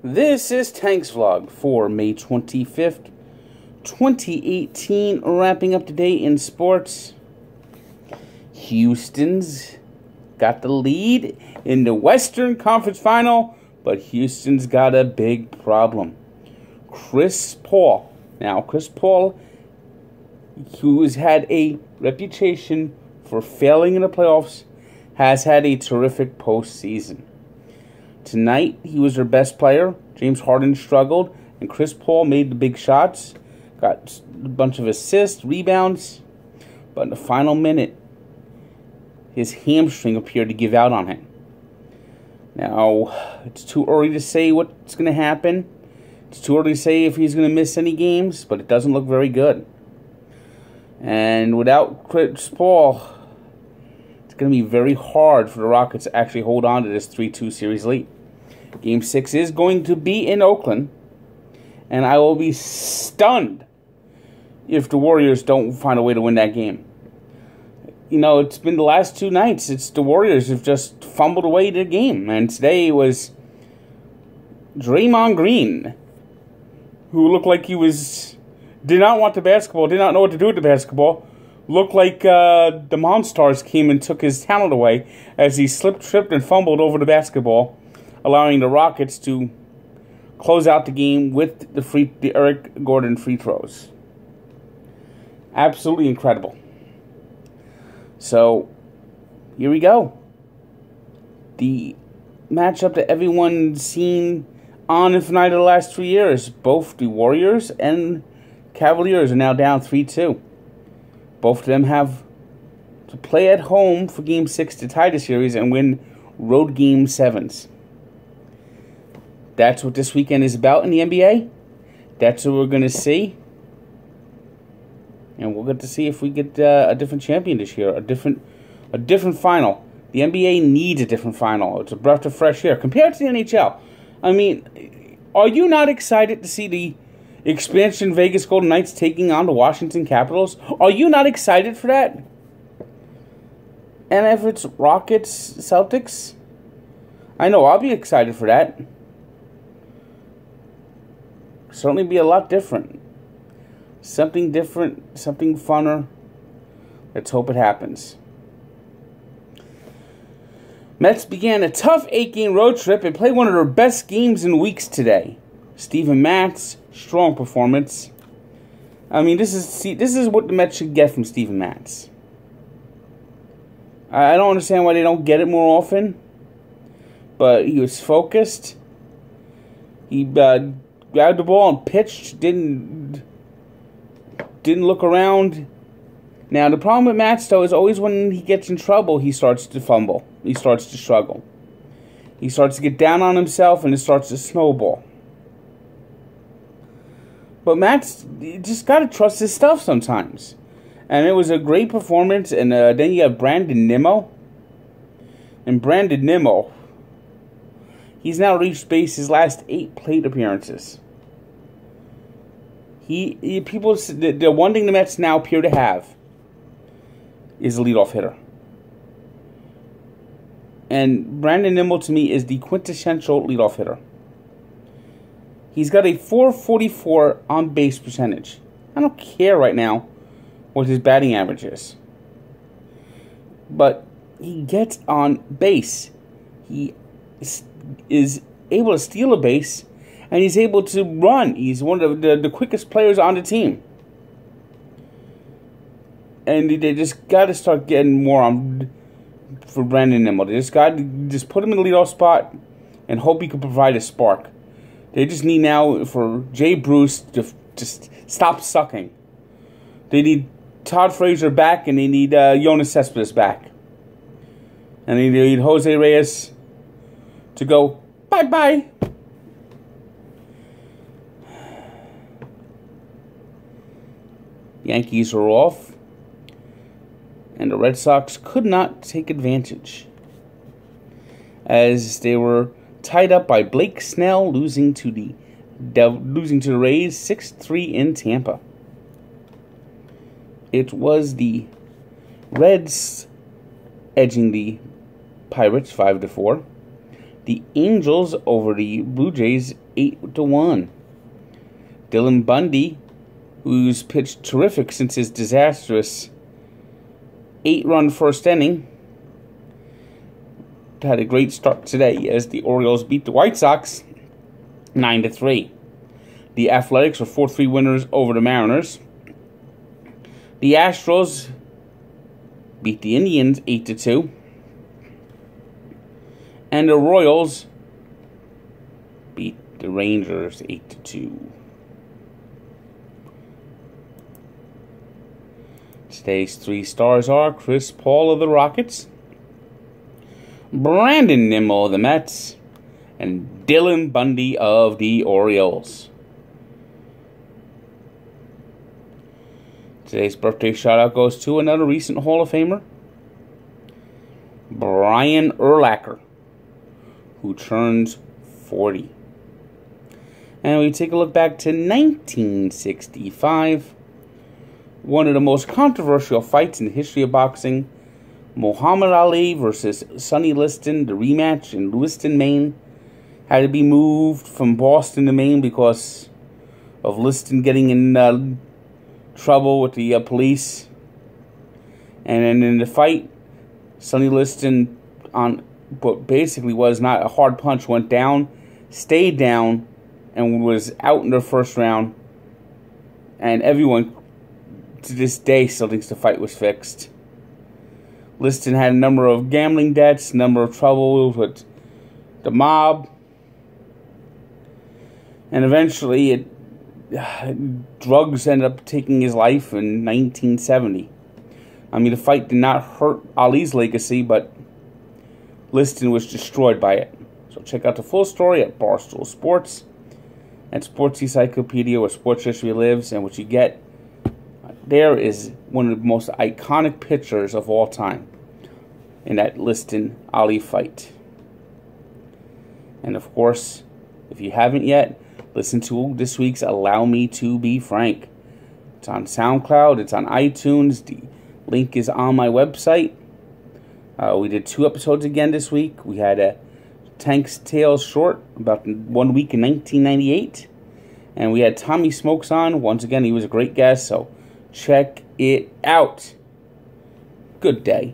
This is Tank's Vlog for May 25th, 2018. Wrapping up today in sports. Houston's got the lead in the Western Conference Final, but Houston's got a big problem. Chris Paul. Now, Chris Paul, who has had a reputation for failing in the playoffs, has had a terrific postseason. Tonight, he was their best player. James Harden struggled, and Chris Paul made the big shots, got a bunch of assists, rebounds, but in the final minute, his hamstring appeared to give out on him. Now, it's too early to say what's going to happen. It's too early to say if he's going to miss any games, but it doesn't look very good. And without Chris Paul, it's going to be very hard for the Rockets to actually hold on to this 3-2 series lead. Game 6 is going to be in Oakland, and I will be stunned if the Warriors don't find a way to win that game. You know, it's been the last two nights. It's the Warriors have just fumbled away the game, and today was Draymond Green, who looked like he did not want the basketball, did not know what to do with the basketball. Looked like the Monstars came and took his talent away as he slipped, tripped, and fumbled over the basketball, allowing the Rockets to close out the game with the Eric Gordon free throws. Absolutely incredible. So, here we go. The matchup that everyone's seen on and for night of the last 3 years. Both the Warriors and Cavaliers are now down 3-2. Both of them have to play at home for Game 6 to tie the series and win road Game 7s. That's what this weekend is about in the NBA. That's what we're going to see. And we'll get to see if we get a different champion this year. A different final. The NBA needs a different final. It's a breath of fresh air compared to the NHL. I mean, are you not excited to see the expansion Vegas Golden Knights taking on the Washington Capitals? Are you not excited for that? And if it's Rockets, Celtics, I know I'll be excited for that. Certainly be a lot different. Something different, something funner. Let's hope it happens. Mets began a tough 8-game road trip and played one of their best games in weeks today. Steven Matz, strong performance. I mean, this is what the Mets should get from Steven Matz. I don't understand why they don't get it more often, but he was focused. He grabbed the ball and pitched. Didn't look around. Now, the problem with Matz, though, is always when he gets in trouble, he starts to fumble. He starts to struggle. He starts to get down on himself, and it starts to snowball. But Matz, you just got to trust his stuff sometimes. And it was a great performance. And then you have Brandon Nimmo. And Brandon Nimmo, he's now reached base his last 8 plate appearances. The one thing the Mets now appear to have is a leadoff hitter. And Brandon Nimmo, to me, is the quintessential leadoff hitter. He's got a .444 on-base percentage. I don't care right now what his batting average is. But he gets on base. He is able to steal a base, and he's able to run. He's one of the quickest players on the team. And they just got to start getting more on for Brandon Nimmo. They just got to just put him in the leadoff spot and hope he can provide a spark. They just need now for Jay Bruce to just stop sucking. They need Todd Frazier back, and they need Jonas Cespedes back. And they need Jose Reyes to go bye-bye. Yankees are off, and the Red Sox could not take advantage, as they were tied up by Blake Snell, losing to the Rays 6-3 in Tampa. It was the Reds edging the Pirates 5-4. the Angels over the Blue Jays 8-1. Dylan Bundy, who's pitched terrific since his disastrous 8-run first inning, had a great start today as the Orioles beat the White Sox 9-3. The Athletics are 4-3 winners over the Mariners. The Astros beat the Indians 8-2. And the Royals beat the Rangers 8-2. Today's 3 stars are Chris Paul of the Rockets, Brandon Nimmo of the Mets, and Dylan Bundy of the Orioles. Today's birthday shout-out goes to another recent Hall of Famer, Brian Urlacher, who turns 40. And we take a look back to 1965. One of the most controversial fights in the history of boxing, Muhammad Ali versus Sonny Liston. The rematch in Lewiston, Maine, had to be moved from Boston to Maine because of Liston getting in trouble with the police. And then in the fight, Sonny Liston, on what basically was not a hard punch, went down, stayed down, and was out in the first round. And everyone to this day still thinks the fight was fixed. Liston had a number of gambling debts, a number of troubles with the mob, and eventually drugs ended up taking his life in 1970. I mean, the fight did not hurt Ali's legacy, but Liston was destroyed by it. So check out the full story at Barstool Sports and Sports Encyclopedia, where sports history lives. And what you get there is one of the most iconic pictures of all time in that Liston-Ali fight. And of course, if you haven't yet, listen to this week's Allow Me to Be Frank. It's on SoundCloud, it's on iTunes, the link is on my website. We did 2 episodes again this week. We had a Tank's Tales short about 1 week in 1998. And we had Tommy Smokes on. Once again, he was a great guest, so check it out. Good day.